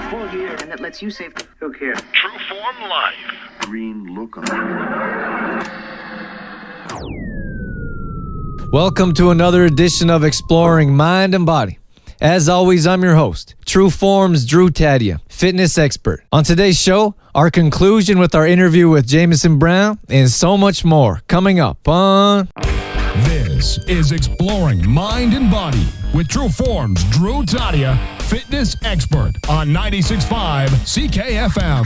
full year and that lets you save. Who cares? True Form Live. Green look. Welcome to another edition of Exploring Mind and Body. As always, I'm your host, True Form's Drew Tadia, fitness expert. On today's show, our conclusion with our interview with Jameson Brown and so much more coming up on... This is Exploring Mind and Body with True Form's Drew Tadia, fitness expert on 96.5 CKFM.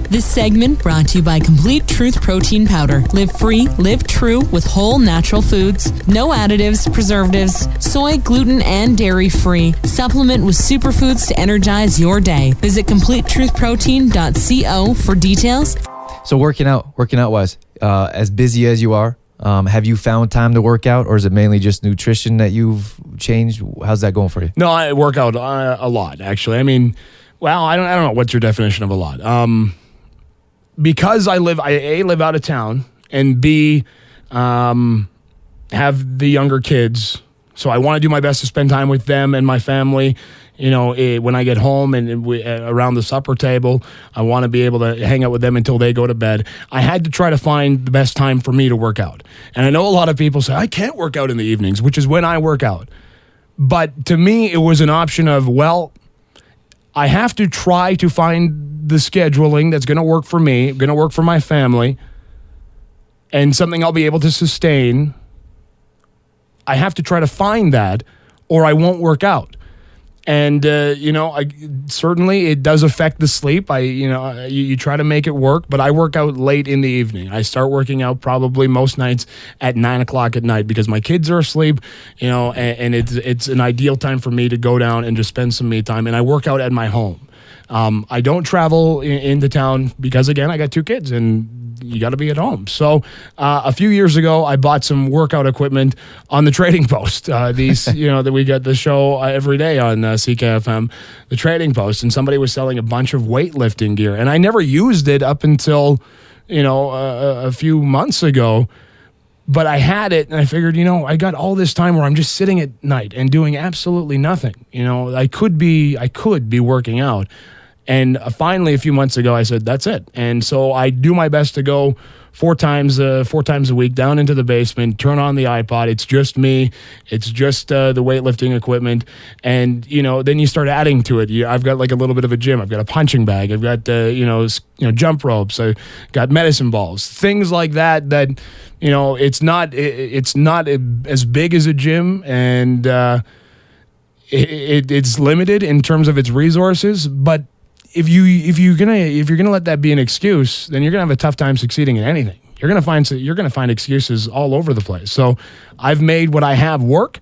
This segment brought to you by Complete Truth Protein Powder. Live free, live true with whole natural foods. No additives, preservatives, soy, gluten, and dairy free. Supplement with superfoods to energize your day. Visit CompleteTruthProtein.co for details. So working out wise, as busy as you are, have you found time to work out, or is it mainly just nutrition that you've changed? How's that going for you? No, I work out a lot, actually. I mean, well, I don't know. What's your definition of a lot? Because I live out of town, and B, have the younger kids. So I want to do my best to spend time with them and my family. You know, when I get home and around the supper table, I want to be able to hang out with them until they go to bed. I had to try to find the best time for me to work out. And I know a lot of people say, I can't work out in the evenings, which is when I work out. But to me, it was an option of, well, I have to try to find the scheduling that's going to work for me, going to work for my family, and something I'll be able to sustain. I have to try to find that, or I won't work out. And, certainly it does affect the sleep. You try to make it work, but I work out late in the evening. I start working out probably most nights at 9 o'clock at night because my kids are asleep, and it's an ideal time for me to go down and just spend some me time. And I work out at my home. I don't travel into town because, again, I got 2 kids and you got to be at home. So a few years ago, I bought some workout equipment on the Trading Post. That we get the show every day on CKFM, the Trading Post, and somebody was selling a bunch of weightlifting gear. And I never used it up until, a few months ago. But I had it, and I figured, I got all this time where I'm just sitting at night and doing absolutely nothing. I could be working out. And finally, a few months ago, I said, that's it. And so I do my best to go 4 times a week down into the basement, turn on the iPod. It's just me. It's just the weightlifting equipment. And, then you start adding to it. I've got like a little bit of a gym. I've got a punching bag. I've got, jump ropes. I've got medicine balls, things like that, it's not as big as a gym. And it's limited in terms of its resources. But if you're gonna let that be an excuse, then you're gonna have a tough time succeeding in anything. You're gonna find excuses all over the place. So I've made what I have work,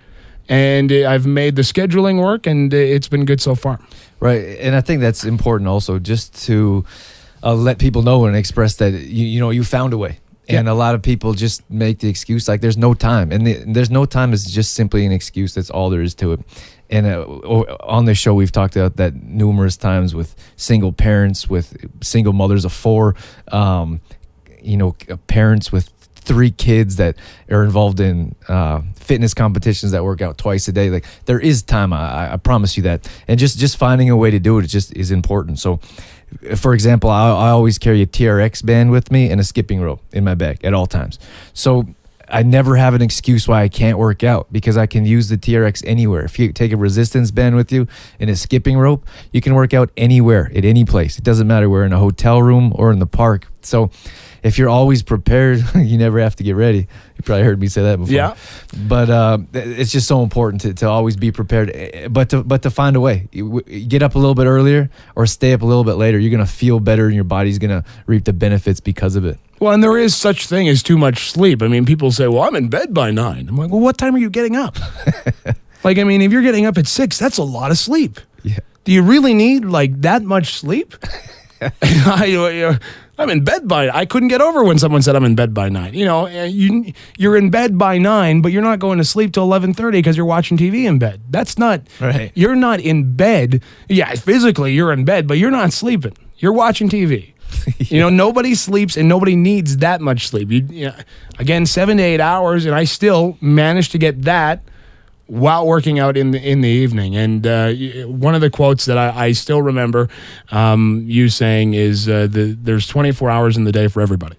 and I've made the scheduling work, and it's been good so far. Right, and I think that's important also, just to let people know and express that you found a way. And a lot of people just make the excuse like there's no time, and there's no time is just simply an excuse. That's all there is to it. And on this show, we've talked about that numerous times with single parents, with single mothers of 4, parents with 3 kids that are involved in fitness competitions that work out twice a day. Like, there is time. I promise you that. And just finding a way to do it just is important. So, for example, I always carry a TRX band with me and a skipping rope in my bag at all times. So I never have an excuse why I can't work out, because I can use the TRX anywhere. If you take a resistance band with you and a skipping rope, you can work out anywhere, at any place. It doesn't matter. We're in a hotel room or in the park. So if you're always prepared, you never have to get ready. You probably heard me say that before. Yeah. But it's just so important to always be prepared, but to find a way. You get up a little bit earlier or stay up a little bit later. You're going to feel better, and your body's going to reap the benefits because of it. Well, and there is such thing as too much sleep. I mean, people say, well, I'm in bed by 9. I'm like, well, what time are you getting up? If you're getting up at 6, that's a lot of sleep. Yeah. Do you really need that much sleep? I'm in bed by. I couldn't get over when someone said I'm in bed by 9. You're in bed by 9, but you're not going to sleep till 11:30 because you're watching TV in bed. That's not right. You're not in bed. Yeah, physically you're in bed, but you're not sleeping. You're watching TV. Nobody sleeps, and nobody needs that much sleep. Again, 7 to 8 hours, and I still manage to get that while working out in the evening. And one of the quotes that I still remember you saying is there's 24 hours in the day for everybody.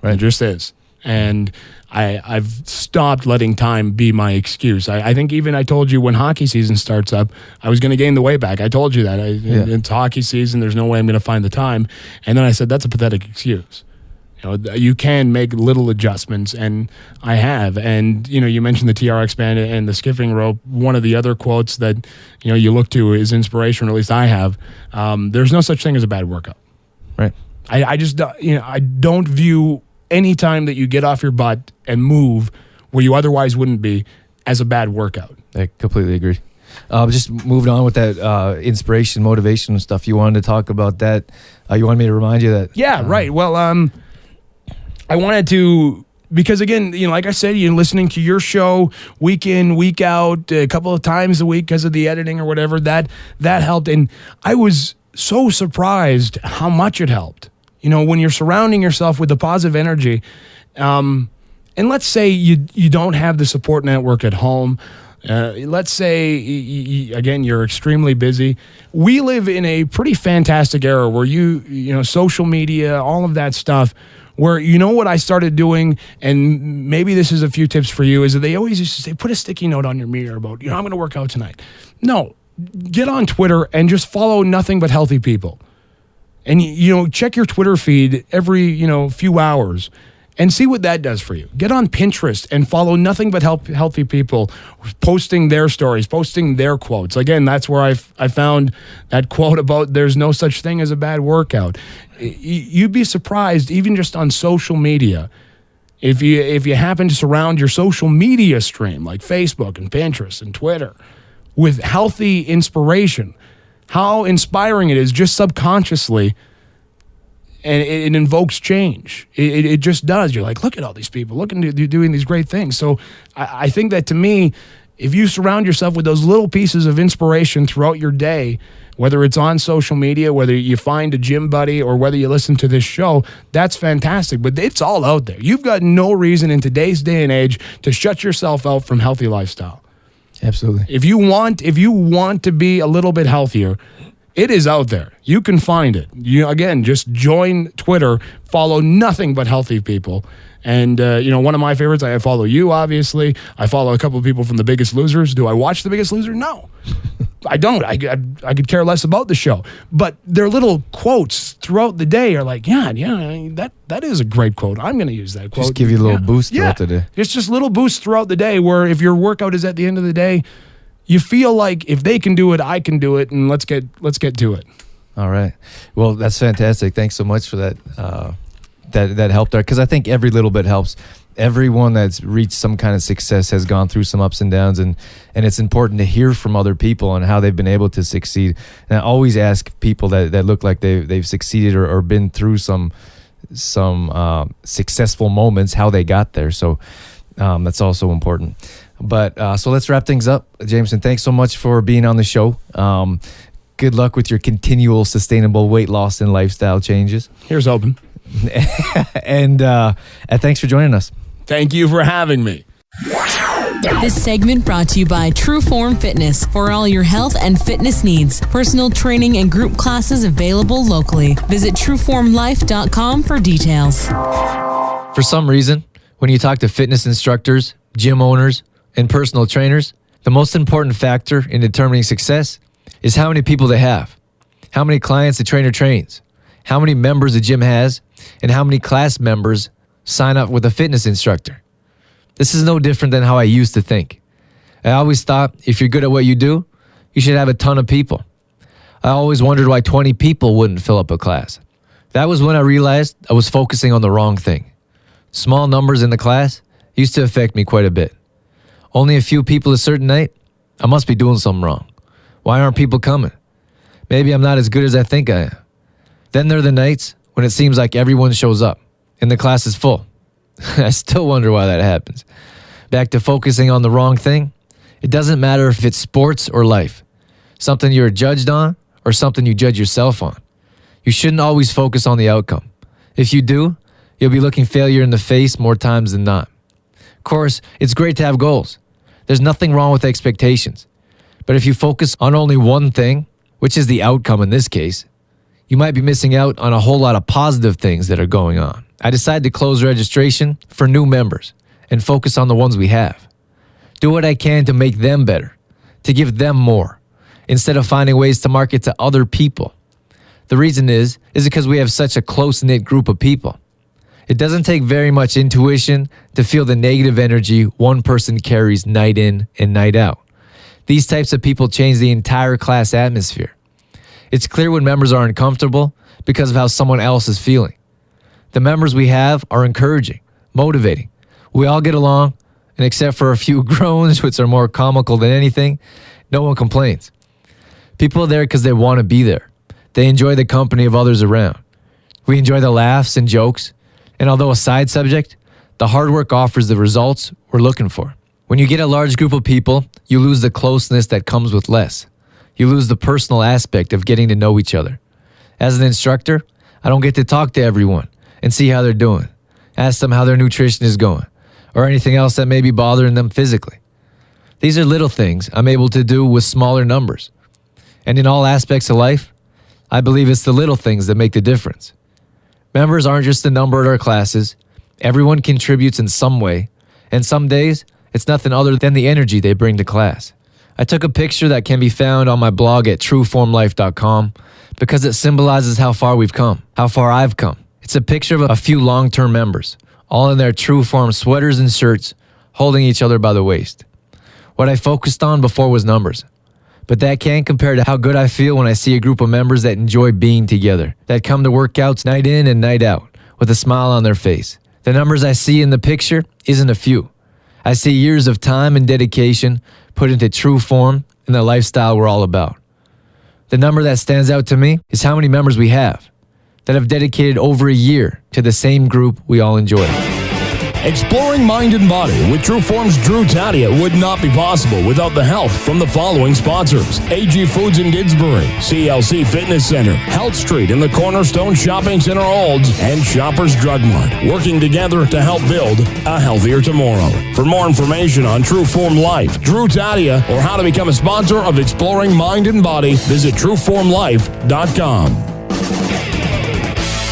Right. It just is. And I've stopped letting time be my excuse. I think even I told you when hockey season starts up, I was going to gain the weight back. I told you that. It's hockey season. There's no way I'm going to find the time. And then I said, that's a pathetic excuse. You can make little adjustments, and I have. And, you mentioned the TRX band and the skipping rope. One of the other quotes that, you look to is inspiration, or at least I have. There's no such thing as a bad workout. Right. I just, I don't view any time that you get off your butt and move where you otherwise wouldn't be as a bad workout. I completely agree. Just moving on with that inspiration, motivation stuff. You wanted to talk about that. You wanted me to remind you that. Yeah, right. Well, I wanted to, because again, like I said, you're listening to your show week in, week out, a couple of times a week because of the editing or whatever, that helped. And I was so surprised how much it helped. When you're surrounding yourself with the positive energy, and let's say you don't have the support network at home. Let's say, again, you're extremely busy. We live in a pretty fantastic era where social media, all of that stuff, where what I started doing, and maybe this is a few tips for you, is that they always used to say, put a sticky note on your mirror about, I'm going to work out tonight. No, get on Twitter and just follow nothing but healthy people. And, check your Twitter feed every, few hours and see what that does for you. Get on Pinterest and follow nothing but healthy people posting their stories, posting their quotes. Again, that's where I found that quote about there's no such thing as a bad workout. You'd be surprised, even just on social media, if you happen to surround your social media stream like Facebook and Pinterest and Twitter with healthy inspiration, how inspiring it is just subconsciously. And it invokes change. It just does. You're like, look at all these people. Look at you doing these great things. So I think that, to me, if you surround yourself with those little pieces of inspiration throughout your day, whether it's on social media, whether you find a gym buddy, or whether you listen to this show, that's fantastic. But it's all out there. You've got no reason in today's day and age to shut yourself out from healthy lifestyle. Absolutely. If you want to be a little bit healthier, it is out there. You can find it. Again, just join Twitter, follow nothing but healthy people. And, one of my favorites, I follow you, obviously. I follow a couple of people from The Biggest Losers. Do I watch The Biggest Loser? No. I don't. I could care less about the show. But their little quotes throughout the day are like, that is a great quote. I'm going to use that quote. Just give you a little boost throughout the day. It's just little boosts throughout the day where if your workout is at the end of the day, you feel like if they can do it, I can do it, and let's get to it. All right. Well, that's fantastic. Thanks so much for that. That helped there, because I think every little bit helps. Everyone that's reached some kind of success has gone through some ups and downs, and it's important to hear from other people on how they've been able to succeed. And I always ask people that look like they've succeeded or been through some successful moments, how they got there. So that's also important. But so let's wrap things up. Jameson, thanks so much for being on the show. Good luck with your continual sustainable weight loss and lifestyle changes. Here's hoping. and thanks for joining us. Thank you for having me. This segment brought to you by True Form Fitness for all your health and fitness needs. Personal training and group classes available locally. Visit trueformlife.com for details. For some reason, when you talk to fitness instructors, gym owners, and personal trainers, the most important factor in determining success is how many people they have, how many clients the trainer trains, how many members the gym has, and how many class members sign up with a fitness instructor. This is no different than how I used to think. I always thought if you're good at what you do, you should have a ton of people. I always wondered why 20 people wouldn't fill up a class. That was when I realized I was focusing on the wrong thing. Small numbers in the class used to affect me quite a bit. Only a few people a certain night? I must be doing something wrong. Why aren't people coming? Maybe I'm not as good as I think I am. Then there are the nights when it seems like everyone shows up and the class is full. I still wonder why that happens. Back to focusing on the wrong thing. It doesn't matter if it's sports or life, something you're judged on or something you judge yourself on. You shouldn't always focus on the outcome. If you do, you'll be looking failure in the face more times than not. Of course, it's great to have goals. There's nothing wrong with expectations. But if you focus on only one thing, which is the outcome in this case, you might be missing out on a whole lot of positive things that are going on. I decided to close registration for new members and focus on the ones we have. Do what I can to make them better, to give them more, instead of finding ways to market to other people. The reason is because we have such a close-knit group of people. It doesn't take very much intuition to feel the negative energy one person carries night in and night out. These types of people change the entire class atmosphere. It's clear when members are uncomfortable because of how someone else is feeling. The members we have are encouraging, motivating. We all get along, and except for a few groans, which are more comical than anything, no one complains. People are there because they want to be there. They enjoy the company of others around. We enjoy the laughs and jokes, and although a side subject, the hard work offers the results we're looking for. When you get a large group of people, you lose the closeness that comes with less. You lose the personal aspect of getting to know each other. As an instructor, I don't get to talk to everyone and see how they're doing, ask them how their nutrition is going, or anything else that may be bothering them physically. These are little things I'm able to do with smaller numbers. And in all aspects of life, I believe it's the little things that make the difference. Members aren't just a number at our classes. Everyone contributes in some way, and some days, it's nothing other than the energy they bring to class. I took a picture that can be found on my blog at trueformlife.com because it symbolizes how far we've come, how far I've come. It's a picture of a few long-term members, all in their True Form sweaters and shirts, holding each other by the waist. What I focused on before was numbers, but that can't compare to how good I feel when I see a group of members that enjoy being together, that come to workouts night in and night out with a smile on their face. The numbers I see in the picture isn't a few. I see years of time and dedication put into True Form and the lifestyle we're all about. The number that stands out to me is how many members we have that have dedicated over a year to the same group we all enjoy. Exploring mind and body with True Form's Drew Tadia would not be possible without the help from the following sponsors: AG Foods in Didsbury, CLC Fitness Center, Health Street in the Cornerstone Shopping Center Olds, and Shoppers Drug Mart, working together to help build a healthier tomorrow. For more information on True Form Life, Drew Tadia, or how to become a sponsor of Exploring Mind and Body, visit trueformlife.com.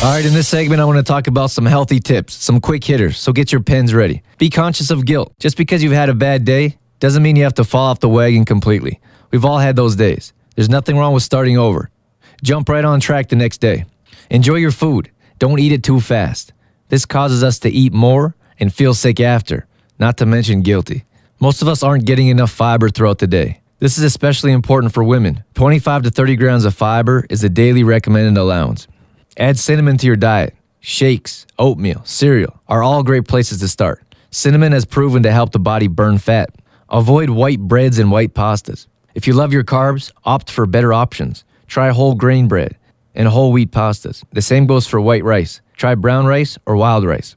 All right, in this segment, I want to talk about some healthy tips, some quick hitters, so get your pens ready. Be conscious of guilt. Just because you've had a bad day doesn't mean you have to fall off the wagon completely. We've all had those days. There's nothing wrong with starting over. Jump right on track the next day. Enjoy your food. Don't eat it too fast. This causes us to eat more and feel sick after, not to mention guilty. Most of us aren't getting enough fiber throughout the day. This is especially important for women. 25 to 30 grams of fiber is the daily recommended allowance. Add cinnamon to your diet. Shakes, oatmeal, cereal are all great places to start. Cinnamon has proven to help the body burn fat. Avoid white breads and white pastas. If you love your carbs, opt for better options. Try whole grain bread and whole wheat pastas. The same goes for white rice. Try brown rice or wild rice.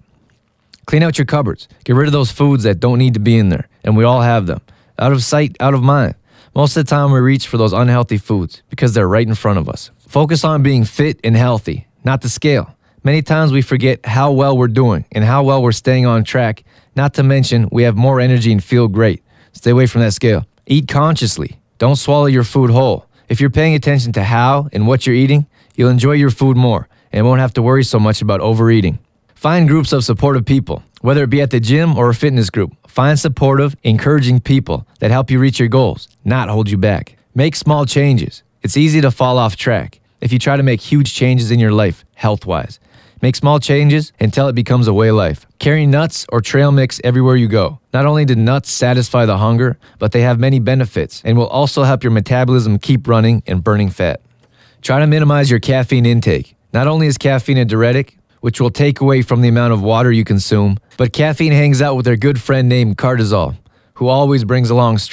Clean out your cupboards. Get rid of those foods that don't need to be in there, and we all have them. Out of sight, out of mind. Most of the time we reach for those unhealthy foods because they're right in front of us. Focus on being fit and healthy, not the scale. Many times we forget how well we're doing and how well we're staying on track, not to mention we have more energy and feel great. Stay away from that scale. Eat consciously. Don't swallow your food whole. If you're paying attention to how and what you're eating, you'll enjoy your food more and won't have to worry so much about overeating. Find groups of supportive people, whether it be at the gym or a fitness group. Find supportive, encouraging people that help you reach your goals, not hold you back. Make small changes. It's easy to fall off track if you try to make huge changes in your life, health-wise. Make small changes until it becomes a way of life. Carry nuts or trail mix everywhere you go. Not only do nuts satisfy the hunger, but they have many benefits and will also help your metabolism keep running and burning fat. Try to minimize your caffeine intake. Not only is caffeine a diuretic, which will take away from the amount of water you consume, but caffeine hangs out with their good friend named cortisol, who always brings along stress.